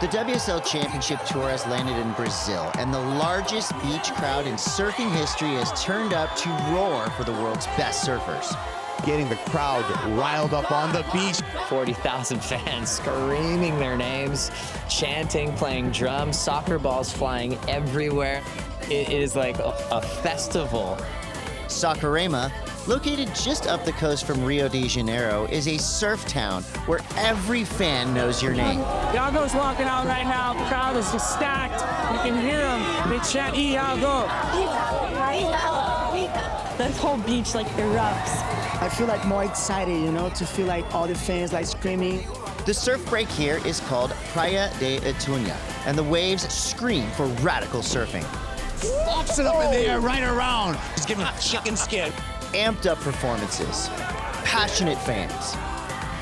The WSL Championship Tour has landed in Brazil, and the largest beach crowd in surfing history has turned up to roar for the world's best surfers. Getting the crowd riled up on the beach. 40,000 fans screaming their names, chanting, playing drums, soccer balls flying everywhere. It is like a festival. Saquarema, located just up the coast from Rio de Janeiro, is a surf town where every fan knows your name. Iago's walking out right now. The crowd is just stacked. You can hear them. They chant Iago. This whole beach like erupts. I feel like more excited, you know, to feel like all the fans like screaming. The surf break here is called Praia de Itunya, and the waves scream for radical surfing. Pops it up in the air right around. Just giving a chicken skin. Amped up performances, passionate fans,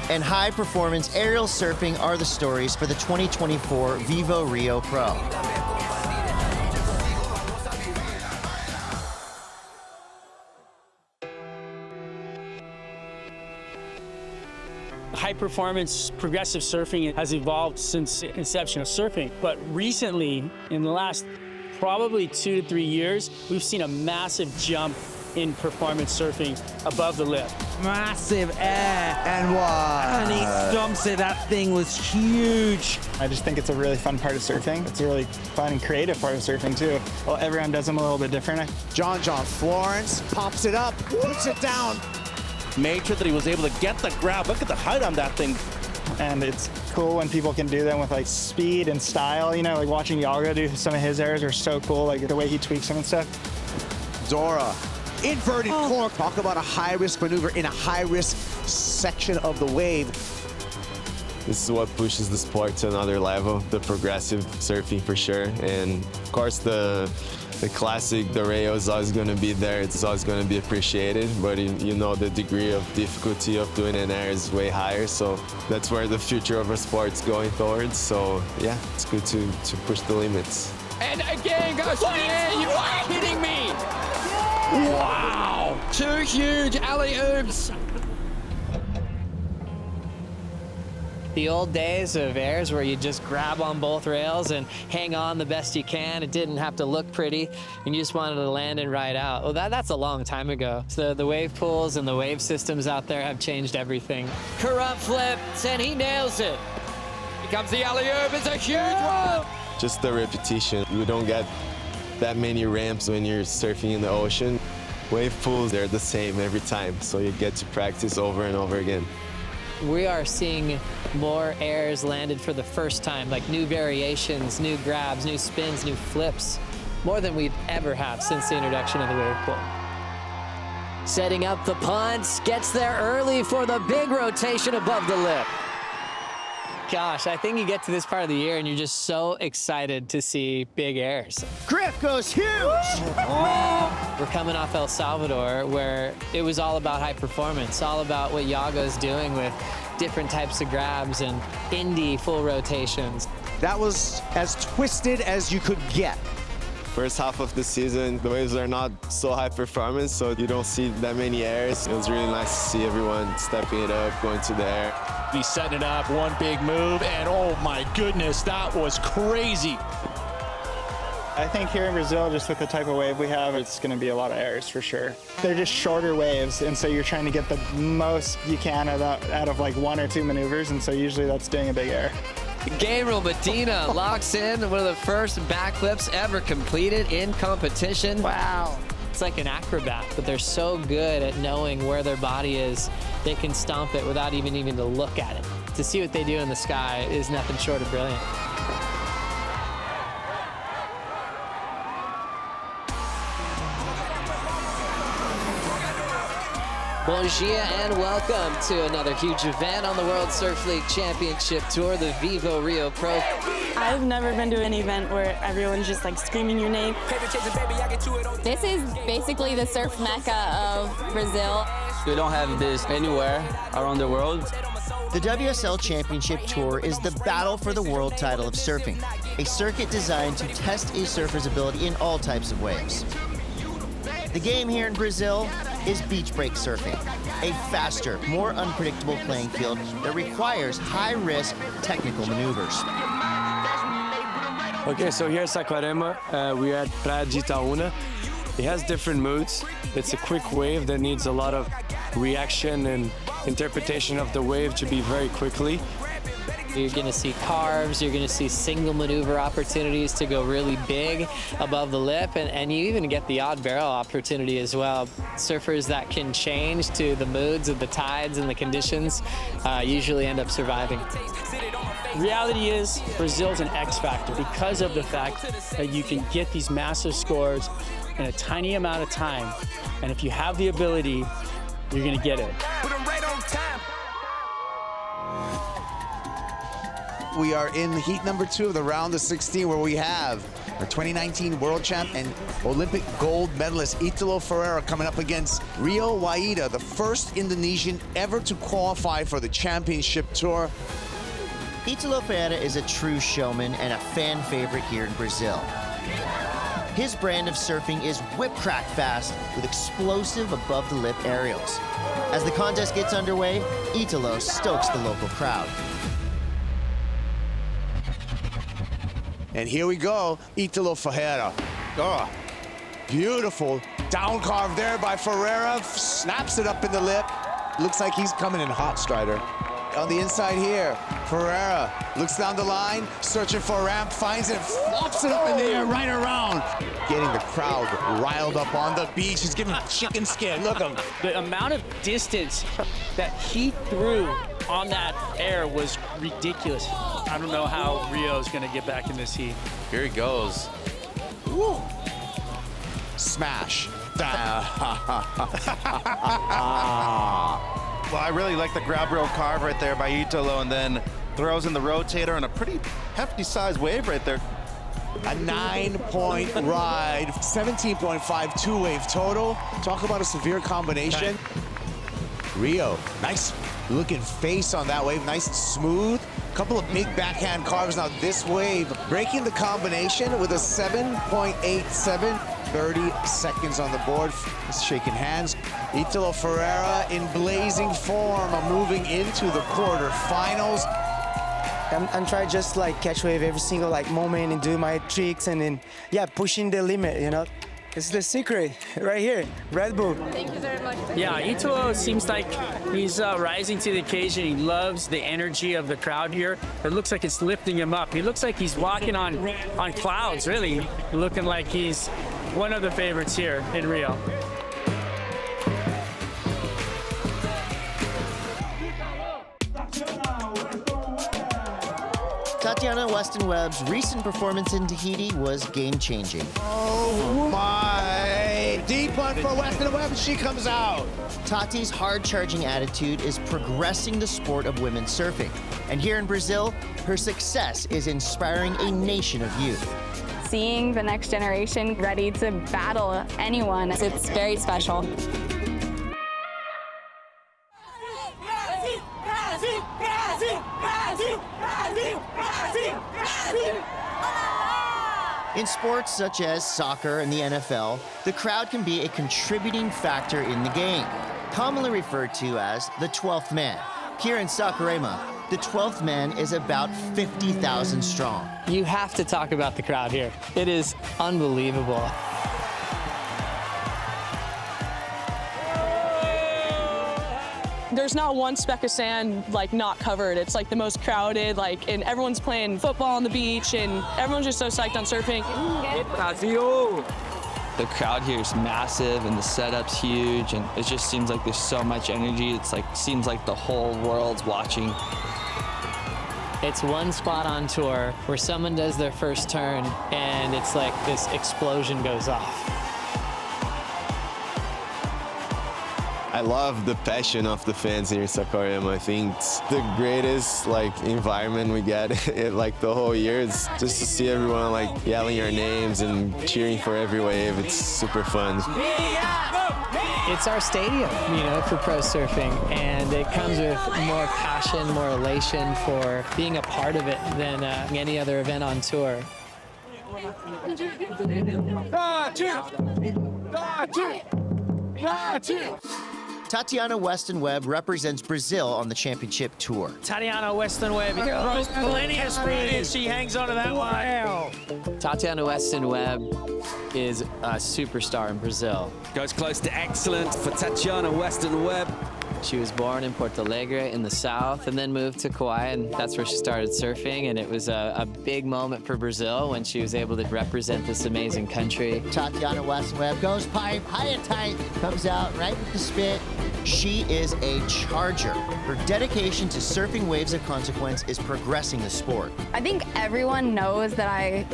and high-performance aerial surfing are the stories for the 2024 Vivo Rio Pro. High-performance progressive surfing has evolved since the inception of surfing, but recently, in the last probably 2 to 3 years, we've seen a massive jump in performance surfing above the lip. Massive air. And what? And he stomps it. That thing was huge. I just think it's a really fun part of surfing. It's a really fun and creative part of surfing too. Well, everyone does them a little bit different. John Florence pops it up, puts it down. Made sure that he was able to get the grab. Look at the height on that thing. And it's cool when people can do them with like speed and style. You know, like watching Iago do some of his airs are so cool, like the way he tweaks them and stuff. Dora, inverted cork. Talk about a high-risk maneuver in a high-risk section of the wave. This is what pushes the sport to another level, the progressive surfing for sure. And of course the classic, the rail is always going to be there. It's always going to be appreciated, but you know the degree of difficulty of doing an air is way higher. So that's where the future of our sport's going towards. So yeah, it's good to push the limits. And again goes to the air. You are kidding me. Wow. 2 huge alley-oops. The old days of airs where you just grab on both rails and hang on the best you can. It didn't have to look pretty, and you just wanted to land and ride out. Well, that's a long time ago. So the wave pools and the wave systems out there have changed everything. Corrupt flips, and he nails it. Here comes the alley-oop. It's a huge one. Just the repetition. You don't get that many ramps when you're surfing in the ocean. Wave pools, they're the same every time, so you get to practice over and over again. We are seeing more airs landed for the first time, like new variations, new grabs, new spins, new flips, more than we've ever have since the introduction of the wave pool. Setting up the punts, gets there early for the big rotation above the lip. Gosh, I think you get to this part of the year and you're just so excited to see big airs. Griff goes huge! We're coming off El Salvador, where it was all about high performance, all about what Iago's doing with different types of grabs and indie full rotations. That was as twisted as you could get. First half of the season, the waves are not so high performance, so you don't see that many airs. It was really nice to see everyone stepping it up, going to the air. He's setting it up, one big move, and oh my goodness, that was crazy. I think here in Brazil, just with the type of wave we have, it's going to be a lot of airs for sure. They're just shorter waves, and so you're trying to get the most you can out of like 1 or 2 maneuvers, and so usually that's doing a big air. Gabriel Medina locks in one of the first backflips ever completed in competition. Wow. It's like an acrobat, but they're so good at knowing where their body is, they can stomp it without even needing to look at it. To see what they do in the sky is nothing short of brilliant. Bonjour and welcome to another huge event on the World Surf League Championship Tour, the Vivo Rio Pro. I've never been to an event where everyone's just like screaming your name. This is basically the surf mecca of Brazil. We don't have this anywhere around the world. The WSL Championship Tour is the battle for the world title of surfing, a circuit designed to test a surfer's ability in all types of waves. The game here in Brazil is beach break surfing, a faster, more unpredictable playing field that requires high-risk technical maneuvers. Okay, so here at Saquarema, we're at Praia de Itaúna. It has different moods. It's a quick wave that needs a lot of reaction and interpretation of the wave to be very quickly. You're going to see carves, you're going to see single maneuver opportunities to go really big above the lip, and you even get the odd barrel opportunity as well. Surfers that can change to the moods of the tides and the conditions usually end up surviving. Reality is Brazil's an X factor because of the fact that you can get these massive scores in a tiny amount of time, and if you have the ability, you're going to get it. We are in heat number 2 of the round of 16, where we have our 2019 world champ and Olympic gold medalist Italo Ferreira coming up against Rio Waida, the first Indonesian ever to qualify for the championship tour. Italo Ferreira is a true showman and a fan favorite here in Brazil. His brand of surfing is whip crack fast with explosive above the lip aerials. As the contest gets underway, Italo stokes the local crowd. And here we go, Italo Ferreira. Oh, beautiful down carve there by Ferreira. Snaps it up in the lip. Looks like he's coming in hot, Strider. On the inside here, Ferreira looks down the line, searching for a ramp, finds it, flops it up in the air, right around. Getting the crowd riled up on the beach. He's giving chicken skin, look at him. The amount of distance that he threw on that air was ridiculous. I don't know how Rio's gonna get back in this heat. Here he goes. Woo. Smash. Well, I really like the grab rail carve right there by Italo, and then throws in the rotator and a pretty hefty size wave right there. A 9-point ride, 17.5 two-wave total. Talk about a severe combination. Rio, nice looking face on that wave, nice and smooth. Couple of big backhand carves. Now this wave breaking the combination with a 7.87. 30 seconds on the board. He's shaking hands. Italo Ferreira in blazing form, moving into the quarterfinals. I'm trying just like catch wave every single like moment and do my tricks and then pushing the limit, you know. It's the secret right here, Red Bull. Thank you very much. Yeah, Italo seems like he's rising to the occasion. He loves the energy of the crowd here. It looks like it's lifting him up. He looks like he's walking on clouds, really. Looking like he's one of the favorites here in Rio. Tatiana Weston-Webb's recent performance in Tahiti was game-changing. Oh my! Deep one for Weston-Webb, she comes out. Tati's hard-charging attitude is progressing the sport of women's surfing. And here in Brazil, her success is inspiring a nation of youth. Seeing the next generation ready to battle anyone, it's very special. In sports such as soccer and the NFL, the crowd can be a contributing factor in the game, commonly referred to as the 12th man. Here in Saquarema, the 12th man is about 50,000 strong. You have to talk about the crowd here. It is unbelievable. There's not one speck of sand like not covered. It's like the most crowded, and everyone's playing football on the beach and everyone's just so psyched on surfing. The crowd here is massive and the setup's huge, and it just seems like there's so much energy. It's like seems like the whole world's watching. It's one spot on tour where someone does their first turn and it's like this explosion goes off. I love the passion of the fans here in Saquarema. I think it's the greatest environment we get the whole year. It's just to see everyone yelling our names and cheering for every wave. It's super fun. It's our stadium, for pro surfing, and it comes with more passion, more elation for being a part of it than any other event on tour. Tatiana Weston-Webb represents Brazil on the championship tour. Tatiana Weston-Webb throws plenty of speed, and she hangs onto that one. Tatiana Weston-Webb is a superstar in Brazil. Goes close to excellent for Tatiana Weston-Webb. She was born in Porto Alegre in the south and then moved to Kauai, and that's where she started surfing. And it was a big moment for Brazil when she was able to represent this amazing country. Tatiana Weston-Webb goes pipe, high and tight, comes out right with the spit. She is a charger. Her dedication to surfing waves of consequence is progressing the sport. I think everyone knows that I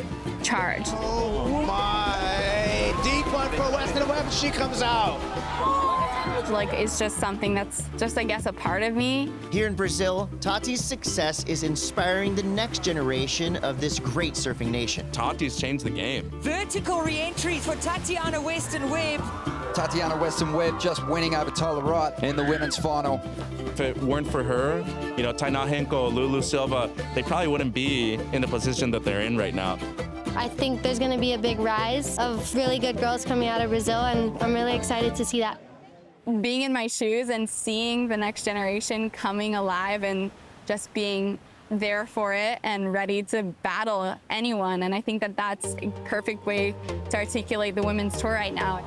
charge. Oh my! Deep one for Weston-Webb. She comes out. Like, it's just something that's just, I guess, a part of me. Here in Brazil, Tati's success is inspiring the next generation of this great surfing nation. Tati's changed the game. Vertical re-entries for Tatiana Weston-Webb. Tatiana Weston-Webb just winning over Dora in the women's final. If it weren't for her, you know, Tainá Henkel, Lulu Silva, they probably wouldn't be in the position that they're in right now. I think there's going to be a big rise of really good girls coming out of Brazil, and I'm really excited to see that. Being in my shoes and seeing the next generation coming alive and just being there for it and ready to battle anyone. And I think that that's a perfect way to articulate the women's tour right now.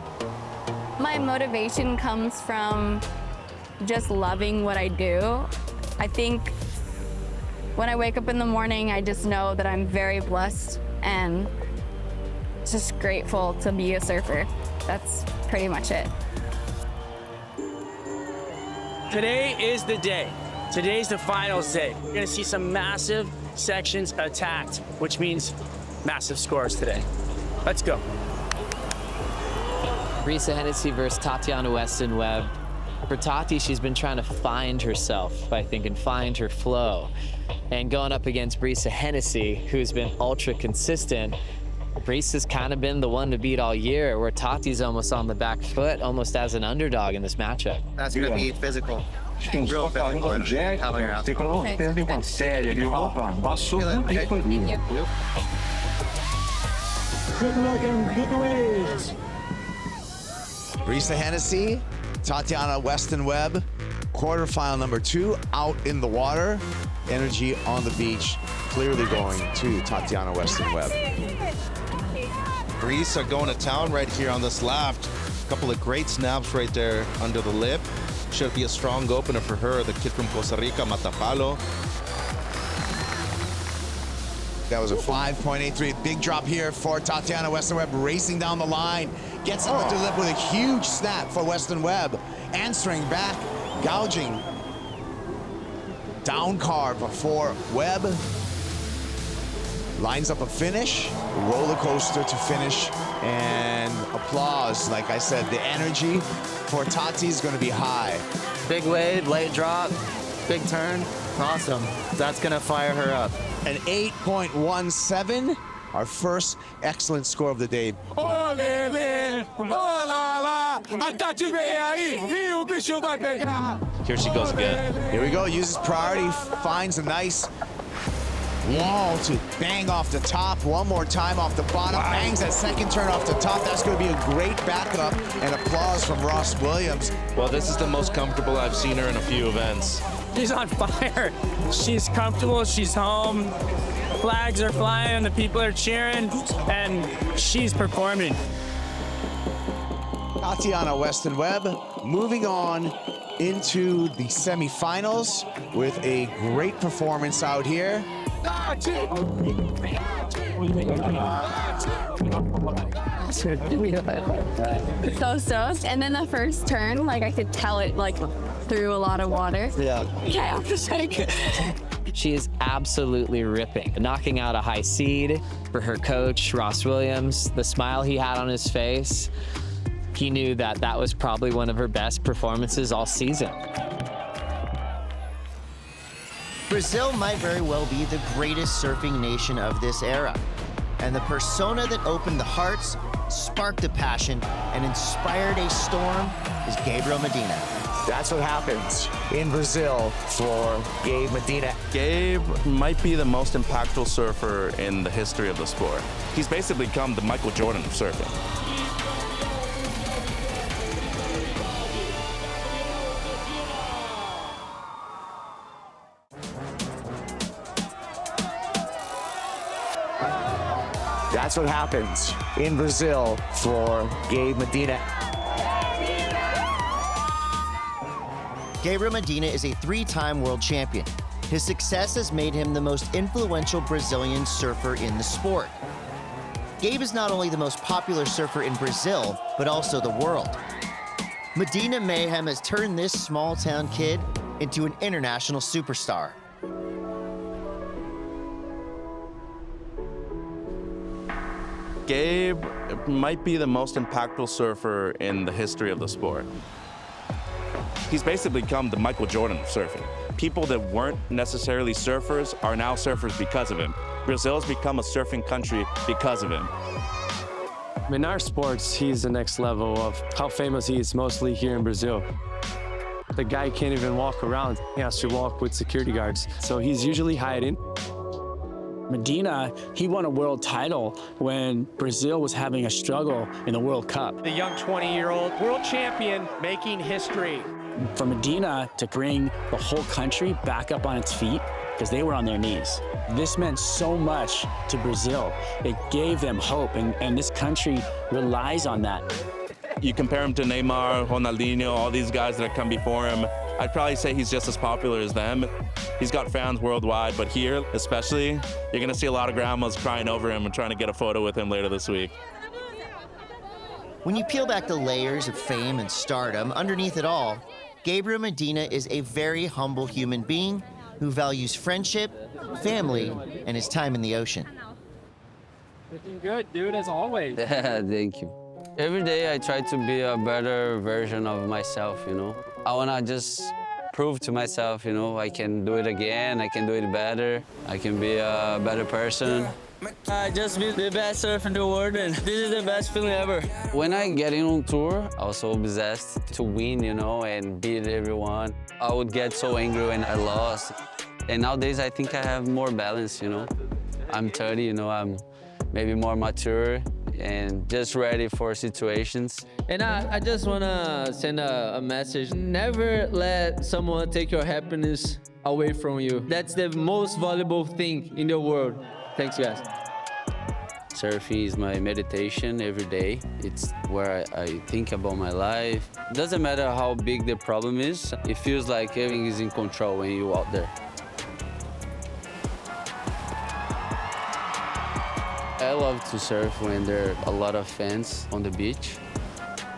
My motivation comes from just loving what I do. I think when I wake up in the morning, I just know that I'm very blessed and just grateful to be a surfer. That's pretty much it. Today is the day. Today's the finals day. You're gonna see some massive sections attacked, which means massive scores today. Let's go. Brisa Hennessy versus Tatiana Weston-Webb. For Tati, she's been trying to find herself, I think, and find her flow. And going up against Brisa Hennessy, who's been ultra consistent, Brisa's kind of been the one to beat all year, where Tati's almost on the back foot, almost as an underdog in this matchup. That's going to be physical. Real physical. Brisa Hennessy, Tatiana Weston-Webb, quarterfinal number 2, out in the water. Energy on the beach, clearly going to Tatiana Weston-Webb. Brisa going to town right here on this left. A couple of great snaps right there under the lip. Should be a strong opener for her, the kid from Costa Rica, Matapalo. That was a 5.83. Big drop here for Tatiana Weston-Webb, racing down the line. Gets it to the lip with a huge snap for Weston-Webb. Answering back, gouging. Down carve for Webb. Lines up a finish, roller coaster to finish, and applause. Like I said, the energy for Tati is going to be high. Big wave, late drop, big turn. Awesome. That's going to fire her up. An 8.17, our first excellent score of the day. Here she goes again. Here we go, uses priority, finds a nice wall to bang off the top. One more time off the bottom, bangs that second turn off the top. That's going to be a great backup, and applause from Ross Williams. Well, this is the most comfortable I've seen her in a few events. She's on fire. She's comfortable, she's home. Flags are flying, the people are cheering, and she's performing. Tatiana Weston-Webb moving on into the semifinals with a great performance out here. So stoked. And then the first turn, like, I could tell it like through a lot of water. Yeah. Yeah, I'm just like. She is absolutely ripping, knocking out a high seed for her coach, Ross Williams. The smile he had on his face, he knew that that was probably one of her best performances all season. Brazil might very well be the greatest surfing nation of this era. And the persona that opened the hearts, sparked a passion, and inspired a storm is Gabriel Medina. That's what happens in Brazil for Gabe Medina. Gabe might be the most impactful surfer in the history of the sport. He's basically become the Michael Jordan of surfing. That's what happens in Brazil for Gabe Medina. Gabriel Medina is a 3-time world champion. His success has made him the most influential Brazilian surfer in the sport. Gabe is not only the most popular surfer in Brazil, but also the world. Medina Mayhem has turned this small-town kid into an international superstar. Gabe might be the most impactful surfer in the history of the sport. He's basically become the Michael Jordan of surfing. People that weren't necessarily surfers are now surfers because of him. Brazil's become a surfing country because of him. In our sports, he's the next level of how famous he is, mostly here in Brazil. The guy can't even walk around. He has to walk with security guards. So he's usually hiding. Medina, he won a world title when Brazil was having a struggle in the World Cup. The young 20-year-old world champion making history. For Medina to bring the whole country back up on its feet, because they were on their knees. This meant so much to Brazil. It gave them hope, and this country relies on that. You compare him to Neymar, Ronaldinho, all these guys that have come before him, I'd probably say he's just as popular as them. He's got fans worldwide, but here especially, you're gonna see a lot of grandmas crying over him and trying to get a photo with him later this week. When you peel back the layers of fame and stardom, underneath it all, Gabriel Medina is a very humble human being who values friendship, family, and his time in the ocean. Looking good, dude, as always. Thank you. Every day I try to be a better version of myself, you know. I wanna just prove to myself, you know, I can do it again, I can do it better, I can be a better person. I just be the best surfer in the world, and this is the best feeling ever. When I get in on tour, I was so obsessed to win, you know, and beat everyone. I would get so angry when I lost. And nowadays, I think I have more balance, you know. I'm 30, you know, I'm maybe more mature and just ready for situations. And I just wanna send a message. Never let someone take your happiness away from you. That's the most valuable thing in the world. Thanks, guys. Surfing is my meditation every day. It's where I think about my life. Doesn't matter how big the problem is, it feels like everything is in control when you're out there. I love to surf when there are a lot of fans on the beach.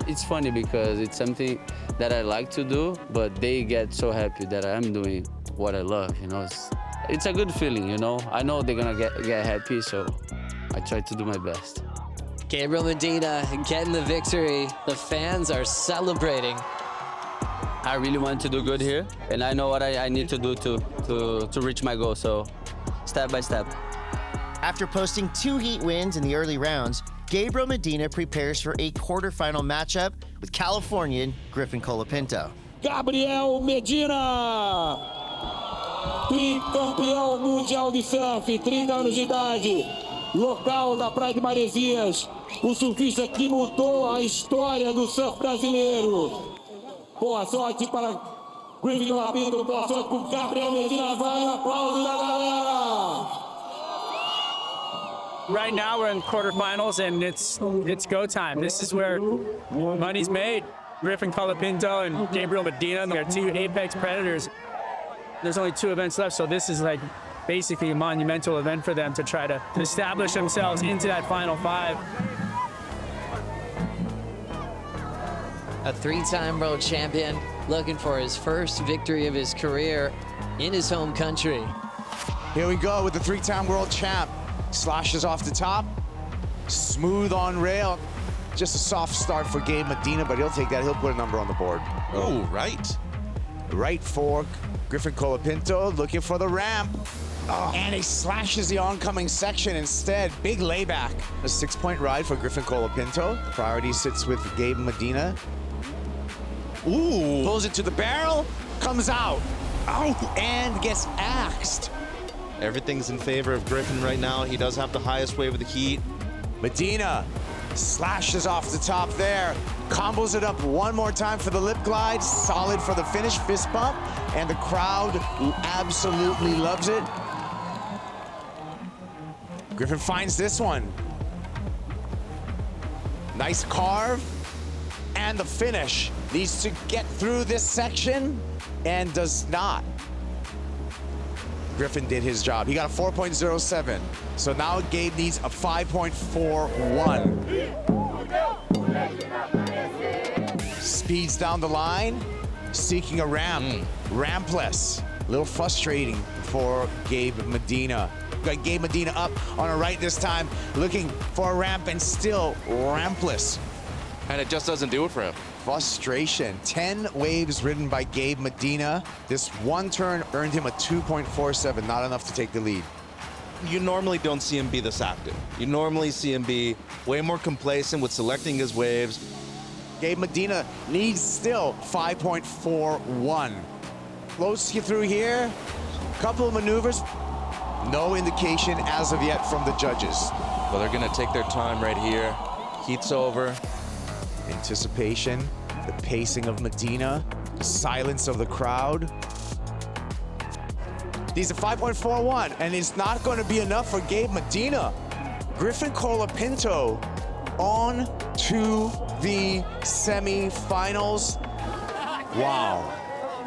It's funny because it's something that I like to do, but they get so happy that I'm doing what I love, you know. It's a good feeling, you know. I know they're gonna get happy, so I try to do my best. Gabriel Medina getting the victory. The fans are celebrating. I really want to do good here, and I know what I need to do to reach my goal, so step by step. After posting 2 heat wins in the early rounds, Gabriel Medina prepares for a quarterfinal matchup with Californian Griffin Colapinto. Gabriel Medina! Tricampeão mundial de surf, 30 anos de idade, local da Praia de Maresias, o surfista que mudou a história do surf brasileiro. Boa sorte para Griffin Colapinto, boa sorte com Gabriel Medina, vai, aplauso da galera! Right now we're in quarterfinals and it's go time. This is where money's made. Griffin Colapinto and Gabriel Medina, they're 2 apex predators. There's only 2 events left, so this is like basically a monumental event for them to try to establish themselves into that final 5. A 3-time world champion looking for his first victory of his career in his home country. Here we go with the 3-time world champ. Slashes off the top, smooth on rail. Just a soft start for Gabe Medina, but he'll take that. He'll put a number on the board. Oh, right. Right for Griffin Colapinto, looking for the ramp. Oh, and he slashes the oncoming section instead. Big layback. A 6-point ride for Griffin Colapinto. Priority sits with Gabe Medina. Ooh. Pulls it to the barrel, comes out. Out and gets axed. Everything's in favor of Griffin right now. He does have the highest wave of the heat. Medina slashes off the top there. Combos it up one more time for the lip glide. Solid for the finish, fist bump. And the crowd absolutely loves it. Griffin finds this one. Nice carve. And the finish. Needs to get through this section and does not. Griffin did his job. He got a 4.07. So now Gabe needs a 5.41. Speeds down the line, seeking a ramp. Rampless. A little frustrating for Gabe Medina. Got Gabe Medina up on a right this time, looking for a ramp and still rampless. And it just doesn't do it for him. Frustration. 10 waves ridden by Gabe Medina. This one turn earned him a 2.47, not enough to take the lead. You normally don't see him be this active. You normally see him be way more complacent with selecting his waves. Gabe Medina needs still 5.41. Close through here. Couple of maneuvers. No indication as of yet from the judges. Well, they're gonna take their time right here. Heat's over. Anticipation, the pacing of Medina, the silence of the crowd. He's a 5.41, and it's not going to be enough for Gabe Medina. Griffin Colapinto on to the semifinals. Wow.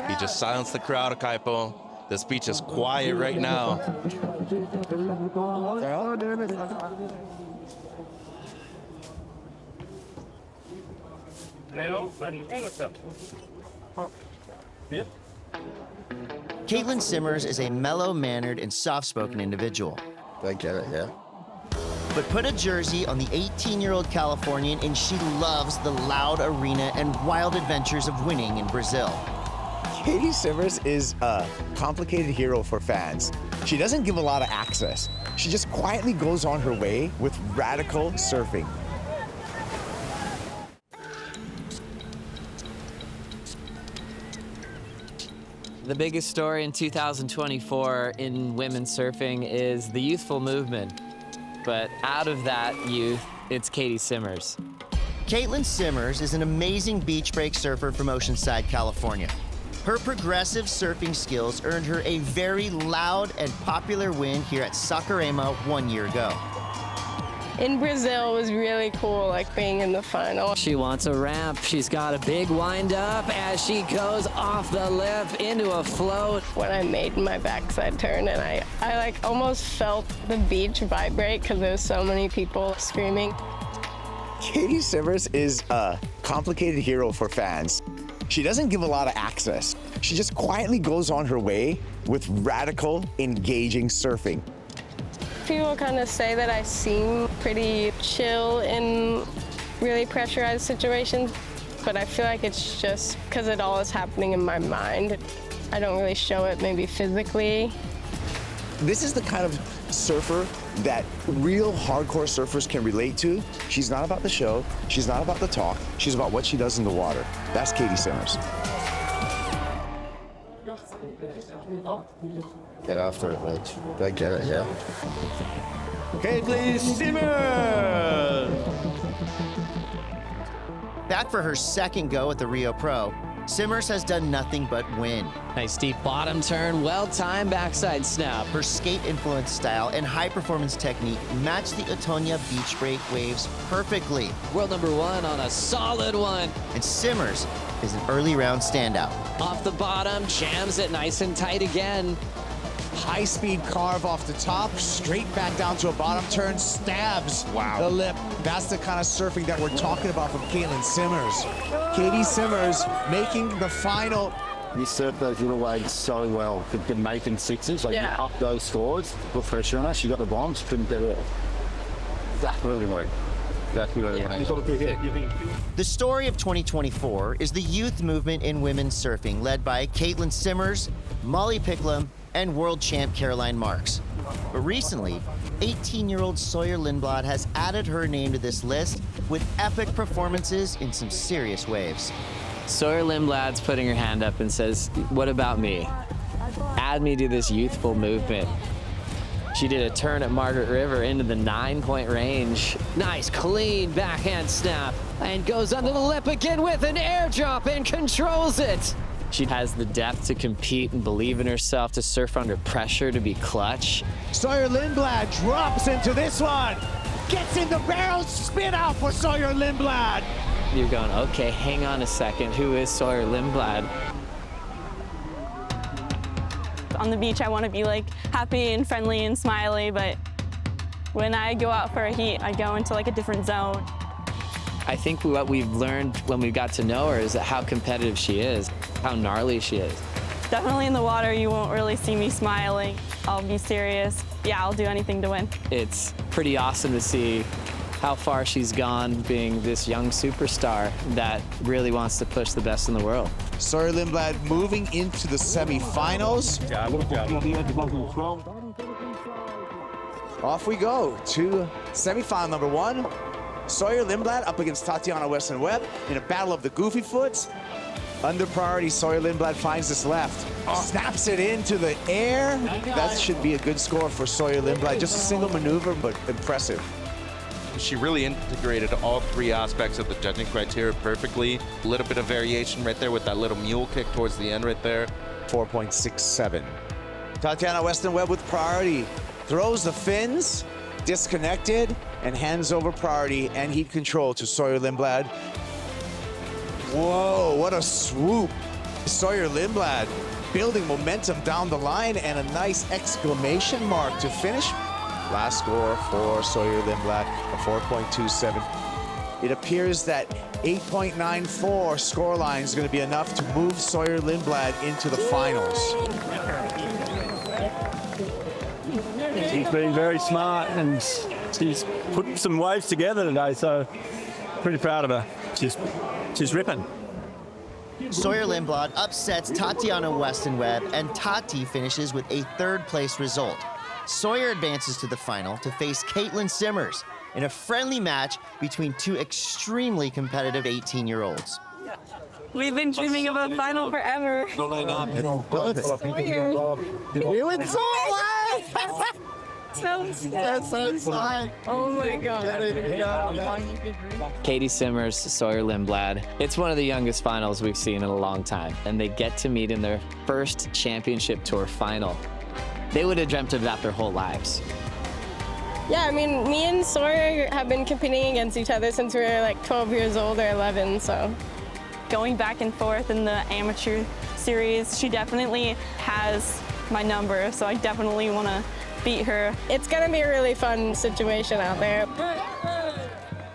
He just silenced the crowd, Kaipo. The speech is quiet right now. Caitlin Simmers is a mellow-mannered and soft-spoken individual. I get it, yeah. But put a jersey on the 18-year-old Californian and she loves the loud arena and wild adventures of winning in Brazil. Katie Simmers is a complicated hero for fans. She doesn't give a lot of access. She just quietly goes on her way with radical surfing. The biggest story in 2024 in women's surfing is the youthful movement. But out of that youth, it's Katie Simmers. Caitlin Simmers is an amazing beach break surfer from Oceanside, California. Her progressive surfing skills earned her a very loud and popular win here at Saquarema 1 year ago. In Brazil, it was really cool, like being in the final. She wants a ramp. She's got a big wind up as she goes off the lip into a float. When I made my backside turn and I like almost felt the beach vibrate because there was so many people screaming. Katie Simmers is a complicated hero for fans. She doesn't give a lot of access. She just quietly goes on her way with radical, engaging surfing. People kind of say that I seem pretty chill in really pressurized situations, but I feel like it's just because it all is happening in my mind. I don't really show it maybe physically. This is the kind of surfer that real hardcore surfers can relate to. She's not about the show. She's not about the talk. She's about what she does in the water. That's Katie Simmers. Get after it, mate. Go get it, yeah. Caitlin Simmers! Back for her second go at the Rio Pro, Simmers has done nothing but win. Nice deep bottom turn, well-timed backside snap. Her skate-influenced style and high-performance technique match the Otoña beach break waves perfectly. World number one on a solid one. And Simmers is an early round standout. Off the bottom, jams it nice and tight again. High-speed carve off the top, straight back down to a bottom turn, stabs the lip. That's the kind of surfing that we're talking about from Caitlin Simmers. Katie Simmers making the final. You surf those little waves so well. Could make in sixes, like you up those scores, put pressure on her. She got the bombs, couldn't get it. That's really worked. The story of 2024 is the youth movement in women's surfing led by Caitlin Simmers, Molly Picklum, and world champ Caroline Marks. But recently, 18-year-old Sawyer Lindblad has added her name to this list with epic performances in some serious waves. Sawyer Lindblad's putting her hand up and says, what about me? Add me to this youthful movement. She did a turn at Margaret River into the 9-point range. Nice, clean backhand snap. And goes under the lip again with an airdrop and controls it. She has the depth to compete and believe in herself, to surf under pressure, to be clutch. Sawyer Lindblad drops into this one. Gets in the barrel, spin out for Sawyer Lindblad. You're going, okay, hang on a second. Who is Sawyer Lindblad? On the beach, I want to be like happy and friendly and smiley, but when I go out for a heat, I go into like a different zone. I think what we've learned when we got to know her is how competitive she is, how gnarly she is. Definitely in the water, you won't really see me smiling. I'll be serious. Yeah, I'll do anything to win. It's pretty awesome to see how far she's gone being this young superstar that really wants to push the best in the world. Sawyer Lindblad moving into the semifinals. Off we go to semifinal number 1. Sawyer Lindblad up against Tatiana Weston-Webb in a battle of the goofy foots. Under priority, Sawyer Lindblad finds this left. Snaps it into the air. That should be a good score for Sawyer Lindblad. Just a single maneuver, but impressive. She really integrated all 3 aspects of the judging criteria perfectly. A little bit of variation right there with that little mule kick towards the end right there. 4.67. Tatiana Weston-Webb with priority. Throws the fins, disconnected, and hands over priority and heat control to Sawyer Lindblad. Whoa, what a swoop. Sawyer Lindblad building momentum down the line and a nice exclamation mark to finish. Last score for Sawyer Lindblad, a 4.27. It appears that 8.94 scoreline is going to be enough to move Sawyer Lindblad into the finals. She's been very smart and she's put some waves together today, so pretty proud of her. She's ripping. Sawyer Lindblad upsets Tatiana Weston-Webb, and Tati finishes with a 3rd place result. Sawyer advances to the final to face Caitlin Simmers in a friendly match between 2 extremely competitive 18-year-olds. We've been dreaming of a final forever. Oh my God. Katie Simmers, Sawyer Lindblad. It's one of the youngest finals we've seen in a long time, and they get to meet in their first championship tour final. They would have dreamt of that their whole lives. Yeah, I mean, me and Sawyer have been competing against each other since we were like 12 years old or 11, so. Going back and forth in the amateur series, she definitely has my number, so I definitely want to beat her. It's going to be a really fun situation out there.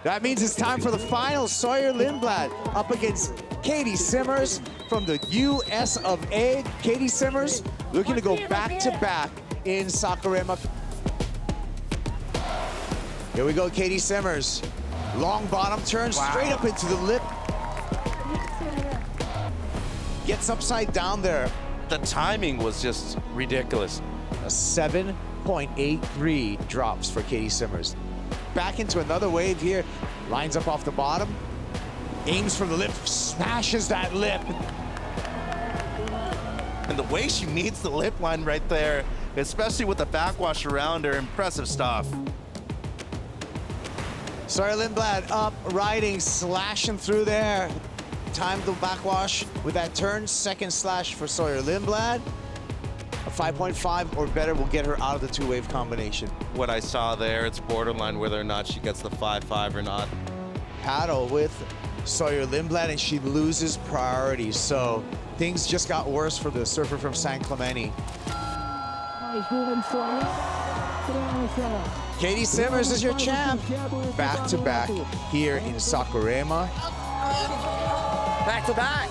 That means it's time for the finals. Sawyer Lindblad up against Katie Simmers from the US of A. Katie Simmers looking to go back-to-back in Saquarema. Here we go, Katie Simmers. Long bottom turn, straight up into the lip. Gets upside down there. The timing was just ridiculous. A 7.83 drops for Katie Simmers. Back into another wave here. Lines up off the bottom. Aims from the lip, smashes that lip. And the way she meets the lip line right there, especially with the backwash around her, impressive stuff. Sawyer Lindblad up, riding, slashing through there. Timed the backwash with that turn. 2nd slash for Sawyer Lindblad. A 5.5 or better will get her out of the 2-wave combination. What I saw there, it's borderline whether or not she gets the 5.5 or not. Paddle with Sawyer Lindblad, and she loses priority. So things just got worse for the surfer from San Clemente. Katie Simmers is your champ. Back-to-back here in Saquarema. Back-to-back.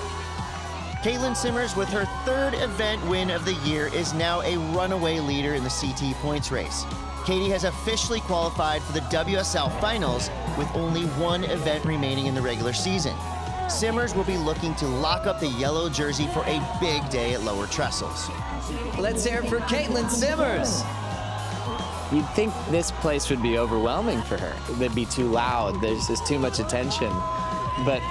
Caitlin Simmers, with her 3rd event win of the year, is now a runaway leader in the CT points race. Katie has officially qualified for the WSL finals with only 1 event remaining in the regular season. Simmers will be looking to lock up the yellow jersey for a big day at Lower Trestles. Let's hear it for Caitlin Simmers. You'd think this place would be overwhelming for her. It'd be too loud. There's just too much attention. But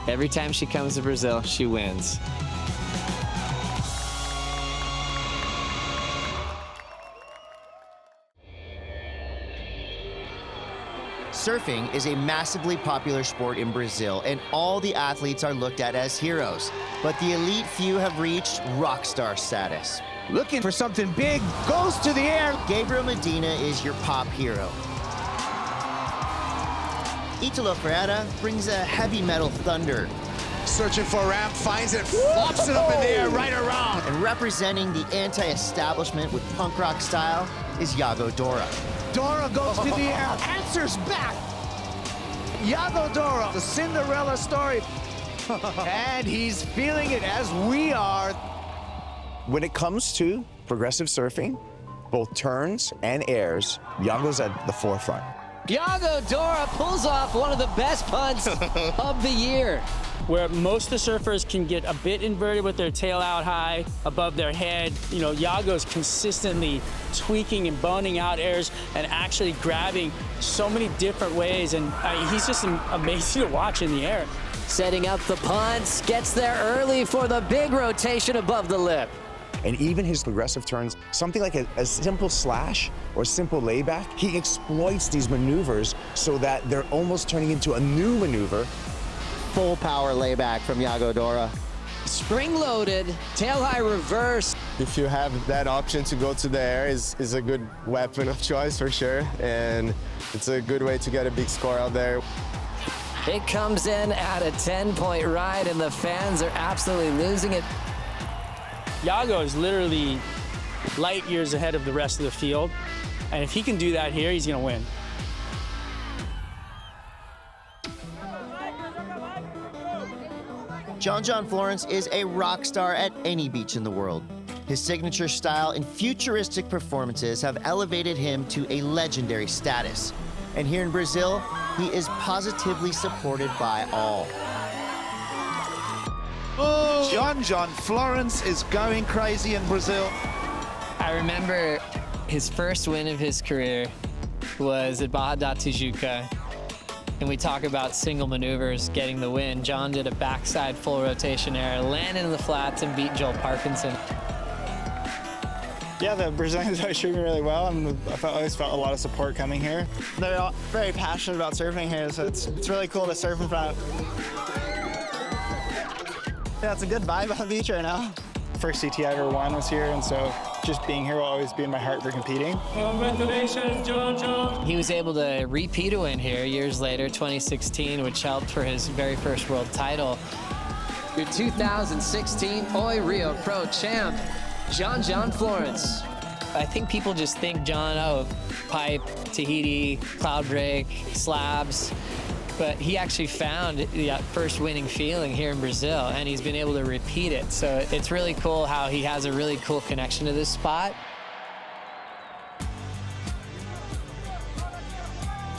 every time she comes to Brazil, she wins. Surfing is a massively popular sport in Brazil, and all the athletes are looked at as heroes. But the elite few have reached rock star status. Looking for something big, goes to the air. Gabriel Medina is your pop hero. Italo Ferreira brings a heavy metal thunder. Searching for a ramp, finds it, flops it up in the air, right around. And representing the anti-establishment with punk rock style is Dora. Dora goes to the air, answers back. Dora, the Cinderella story. And he's feeling it as we are. When it comes to progressive surfing, both turns and airs, Iago's at the forefront. Dora pulls off one of the best punts of the year. Where most of the surfers can get a bit inverted with their tail out high above their head, you know, Iago's consistently tweaking and boning out airs and actually grabbing so many different ways, and he's just amazing to watch in the air. Setting up the punts, gets there early for the big rotation above the lip. And even his progressive turns, something like a simple slash or simple layback, he exploits these maneuvers so that they're almost turning into a new maneuver. Full power layback from Dora. Spring-loaded, tail-high reverse. If you have that option to go to the air, is a good weapon of choice for sure, and it's a good way to get a big score out there. It comes in at a 10-point ride, and the fans are absolutely losing it. Iago is literally light years ahead of the rest of the field, and if he can do that here, he's gonna win. John Florence is a rock star at any beach in the world. His signature style and futuristic performances have elevated him to a legendary status. And here in Brazil, he is positively supported by all. Oh, John Florence is going crazy in Brazil. I remember his first win of his career was at Barra da Tijuca. And we talk about single maneuvers getting the win. John did a backside full rotation air, landed in the flats, and beat Joel Parkinson. Yeah, the Brazilians are treating me really well, and I always felt a lot of support coming here. They're all very passionate about surfing here, so it's really cool to surf in front of. Yeah, it's a good vibe on the beach right now. First CT I ever won was here, and so just being here will always be in my heart for competing. Congratulations, John. He was able to repeat a win here years later, 2016, which helped for his very first world title. Your 2016 Rio Pro champ, John Florence. I think people just think John, pipe, Tahiti, cloud break, slabs. But he actually found that first winning feeling here in Brazil, and he's been able to repeat it. So it's really cool how he has a really cool connection to this spot.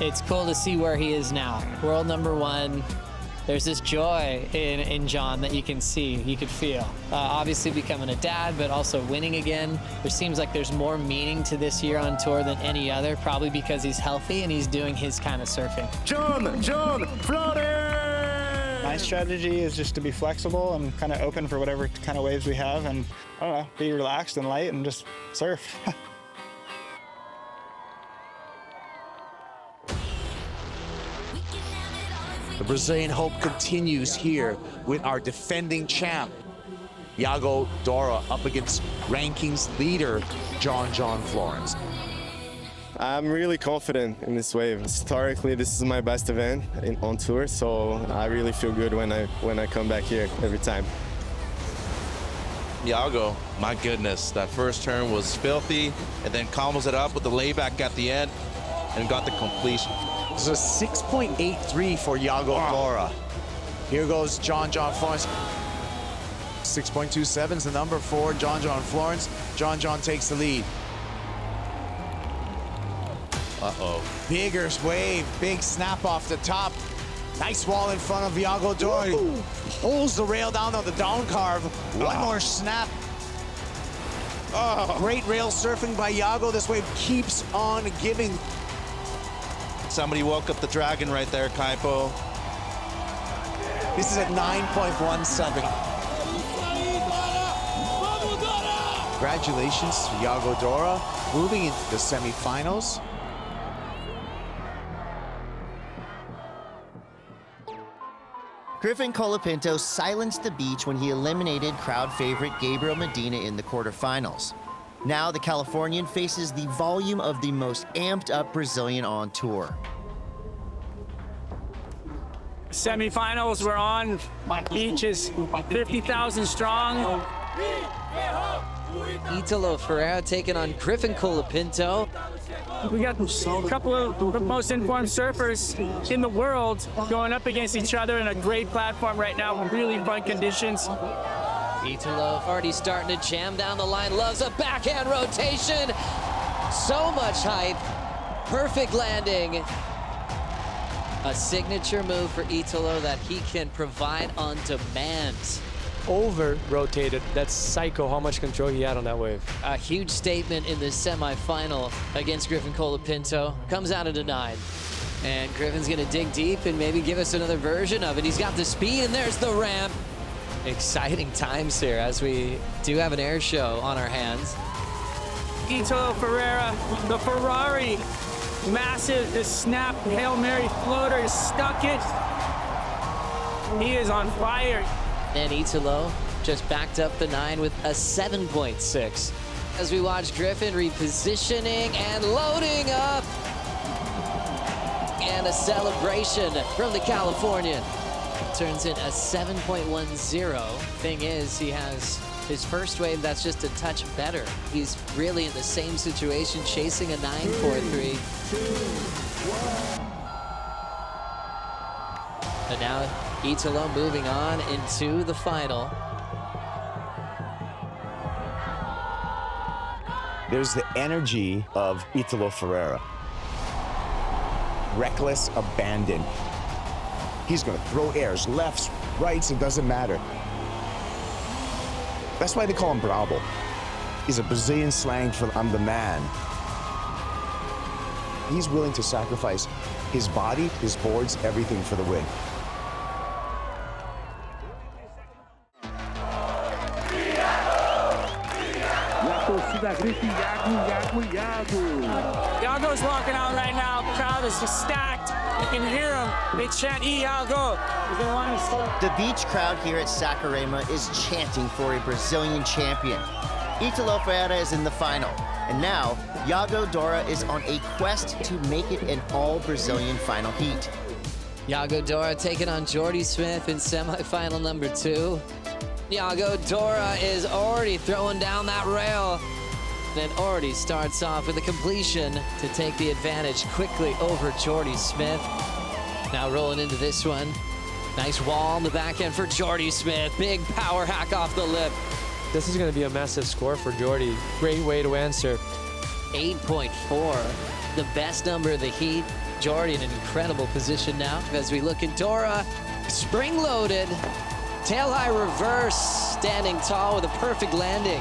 It's cool to see where he is now. World #1. There's this joy in John that you can see, you could feel. Obviously becoming a dad, but also winning again. There seems like there's more meaning to this year on tour than any other, probably because he's healthy and he's doing his kind of surfing. John Florence! My strategy is just to be flexible and kind of open for whatever kind of waves we have, and I don't know, be relaxed and light and just surf. The Brazilian hope continues here with our defending champ, Dora, up against rankings leader, John Florence. I'm really confident in this wave. Historically, this is my best event on tour, so I really feel good when I come back here every time. Iago, my goodness, that first turn was filthy, and then combos it up with the layback at the end and got the completion. This is a 6.83 for Dora. Here goes John Florence. 6.27 is the number for John Florence. John takes the lead. Uh-oh. Bigger wave, big snap off the top. Nice wall in front of Dora. Pulls the rail down on the down carve. One more snap. Great rail surfing by This wave keeps on giving. Somebody woke up the dragon right there, Kaipo. This is at 9.17. Congratulations to Dora, moving into the semifinals. Griffin Colapinto silenced the beach when he eliminated crowd favorite Gabriel Medina in the quarterfinals. Now the Californian faces the volume of the most amped up Brazilian on tour. Semifinals, we're on. Beach is 50,000 strong. Italo Ferreira taking on Griffin Colapinto. We got a couple of the most informed surfers in the world going up against each other in a great platform right now with really fun conditions. Italo already starting to jam down the line, loves a backhand rotation. So much height, perfect landing. A signature move for Italo that he can provide on demand. Over-rotated. That's psycho how much control he had on that wave. A huge statement in the semifinal against Griffin Colapinto. Comes out at a 9. And Griffin's gonna dig deep and maybe give us another version of it. He's got the speed and there's the ramp. Exciting times here as we do have an air show on our hands. Italo Ferreira, the Ferrari, massive, the snap Hail Mary floater, stuck it. He is on fire. And Italo just backed up the 9 with a 7.6. As we watch Griffin repositioning and loading up. And a celebration from the Californian. Turns in a 7.10. Thing is, he has his first wave that's just a touch better. He's really in the same situation, chasing a 9.43. And now Italo moving on into the final. There's the energy of Italo Ferreira. Reckless abandon. He's gonna throw airs, lefts, rights, it doesn't matter. That's why they call him Bravo. He's a Brazilian slang for I'm the man. He's willing to sacrifice his body, his boards, everything for the win. Iago's walking out right now. The crowd is just stacked. You can hear them. They chant Iago. The beach crowd here at Saquarema is chanting for a Brazilian champion. Italo Ferreira is in the final. And now, Dora is on a quest to make it an all-Brazilian final heat. Dora taking on Jordy Smith in semifinal number 2. Dora is already throwing down that rail. And already starts off with a completion to take the advantage quickly over Jordy Smith. Now rolling into this one. Nice wall on the back end for Jordy Smith. Big power hack off the lip. This is going to be a massive score for Jordy. Great way to answer. 8.4, the best number of the heat. Jordy in an incredible position now as we look at Dora. Spring-loaded, tail-high reverse, standing tall with a perfect landing.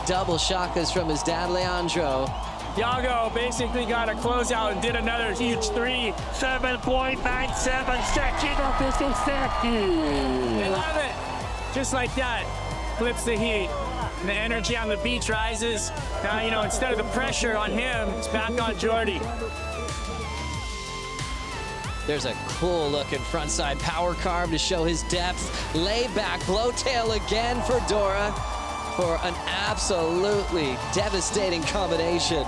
Double shakas from his dad, Leandro. Iago basically got a closeout and did another huge 3. 7.97 section of this I love it. Just like that, flips the heat. And the energy on the beach rises. Now, instead of the pressure on him, it's back on Jordy. There's a cool looking frontside power carve to show his depth. Lay back, blowtail again for Dora. For an absolutely devastating combination.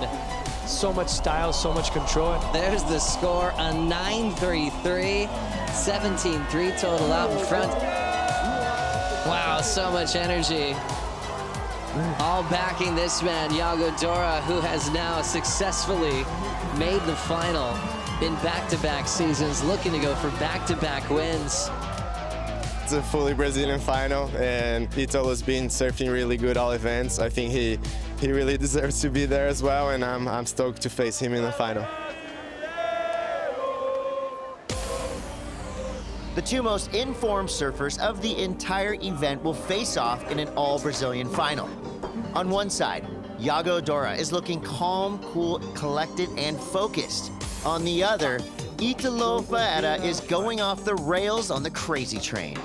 So much style, so much control. There's the score, a 9.33, 17.3 total out in front. Wow, so much energy. All backing this man, Dora, who has now successfully made the final in back-to-back seasons, looking to go for back-to-back wins. It's a fully Brazilian final, and Italo's been surfing really good all events. I think he really deserves to be there as well, and I'm stoked to face him in the final. The two most informed surfers of the entire event will face off in an all-Brazilian final. On one side, Dora is looking calm, cool, collected, and focused. On the other, Italo Ferreira is going off the rails on the crazy train.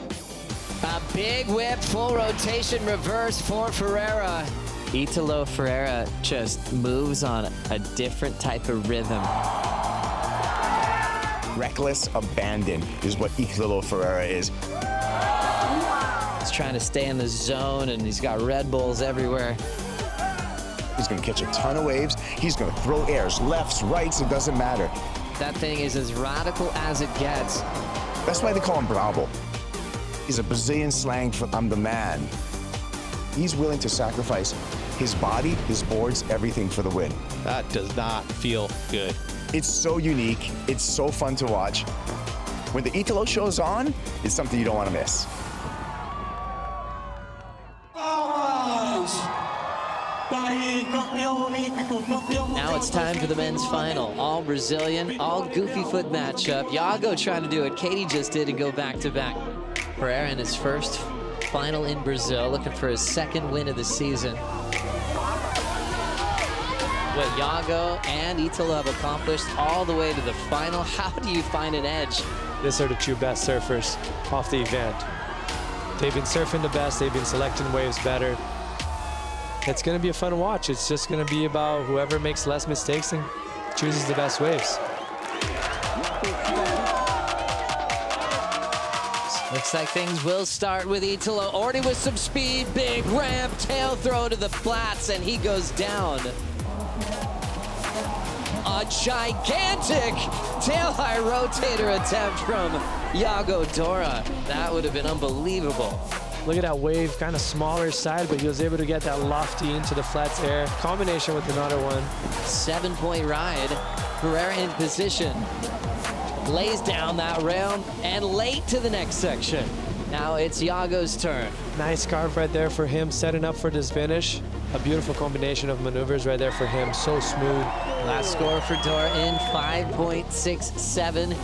A big whip, full rotation reverse for Ferreira. Italo Ferreira just moves on a different type of rhythm. Reckless abandon is what Italo Ferreira is. He's trying to stay in the zone, and he's got Red Bulls everywhere. He's gonna catch a ton of waves. He's gonna throw airs, lefts, rights, it doesn't matter. That thing is as radical as it gets. That's why they call him Bravo. He's a Brazilian slang for I'm the man. He's willing to sacrifice his body, his boards, everything for the win. That does not feel good. It's so unique. It's so fun to watch. When the Italo show's on, it's something you don't want to miss. Now it's time for the men's final. All Brazilian, all goofy foot matchup. Iago trying to do what Katie just did and go back-to-back. Ferreira in his first final in Brazil, looking for his second win of the season. What Iago and Italo have accomplished all the way to the final. How do you find an edge? These are the two best surfers off the event. They've been surfing the best, they've been selecting waves better. It's going to be a fun watch. It's just going to be about whoever makes less mistakes and chooses the best waves. Looks like things will start with Italo. Already with some speed, big ramp, tail throw to the flats, and he goes down. A gigantic tail high rotator attempt from Iago Dora. That would have been unbelievable. Look at that wave, kind of smaller side, but he was able to get that lofty into the flats air. Combination with another one. 7-point ride. Ferreira in position. Lays down that rail and late to the next section. Now it's Iago's turn. Nice carve right there for him, setting up for this finish. A beautiful combination of maneuvers right there for him, so smooth. Last score for Dora in 5.67.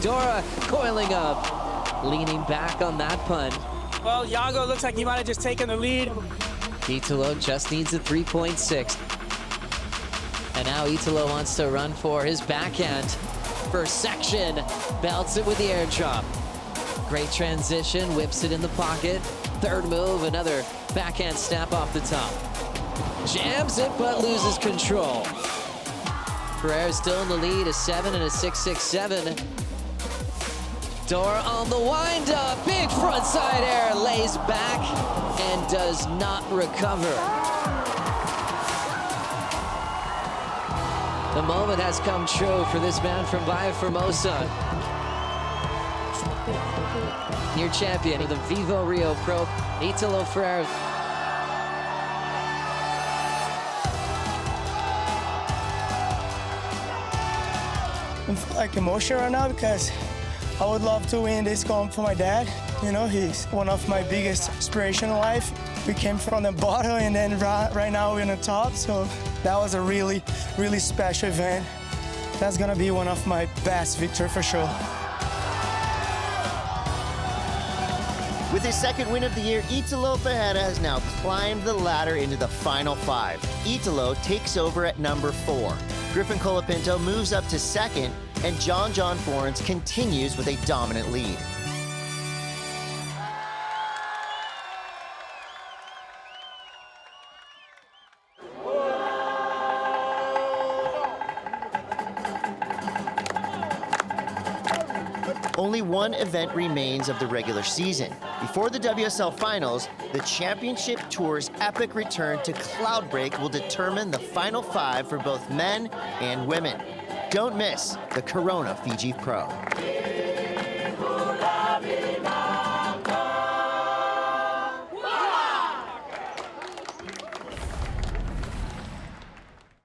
Dora coiling up, leaning back on that punt. Well, Iago looks like he might have just taken the lead. Italo just needs a 3.6. And now Italo wants to run for his backhand. First section, belts it with the air drop. Great transition, whips it in the pocket. Third move, another backhand snap off the top. Jams it, but loses control. Ferreira still in the lead, a 7 and a 6.67. Dora on the wind-up, big frontside air, lays back and does not recover. The moment has come true for this man from Bahia Formosa. Your champion of the Vivo Rio Pro, Italo Ferreira. I'm like emotional right now because I would love to win this comp for my dad. You know, he's one of my biggest inspiration in life. We came from the bottom and then right now we're on the top. So that was a really, really special event. That's gonna be one of my best victories for sure. With his second win of the year, Italo Ferreira has now climbed the ladder into the final 5. Italo takes over at number 4. Griffin Colapinto moves up to second, and John Florence continues with a dominant lead. Only one event remains of the regular season. Before the WSL Finals, the Championship Tour's epic return to Cloudbreak will determine the final 5 for both men and women. Don't miss the Corona Fiji Pro.